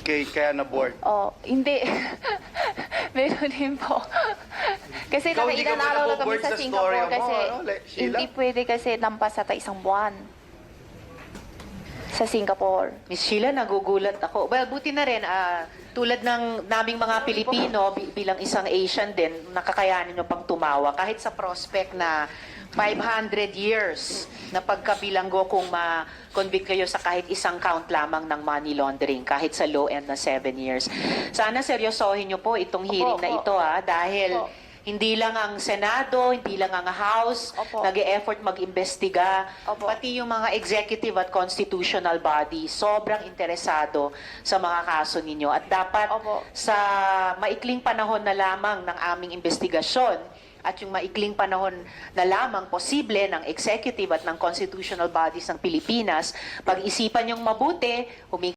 Kaya na-board. Oh, hindi. Meron din po. Kasi Ikaw, hindi ka nakailan ba araw na kami naboboard sa sa Singapore storya mo, kasi Sheila? hindi pwede kasi lampas sa isang buwan. Sa Singapore. Miss Sheila, nagugulat ako. Well, buti na rin, tulad ng naming mga Pilipino, bilang isang Asian din, nakakayanin nyo pang tumawa. Kahit sa prospect na 500 years na pagkabilanggo kung ma-convict kayo sa kahit isang count lamang ng money laundering, kahit sa low end na 7 years. Sana seryosohin nyo po itong hearing na ito, dahil hindi lang ang Senado, hindi lang ang House, nag-e-effort mag-imbestiga, pati yung mga executive at constitutional body, sobrang interesado sa mga kaso ninyo. At dapat sa maikling panahon na lamang ng aming investigasyon, at yung maikling panahon na lamang posible ng executive at ng constitutional bodies ng Pilipinas, pag-isipan yung mabuti, humingi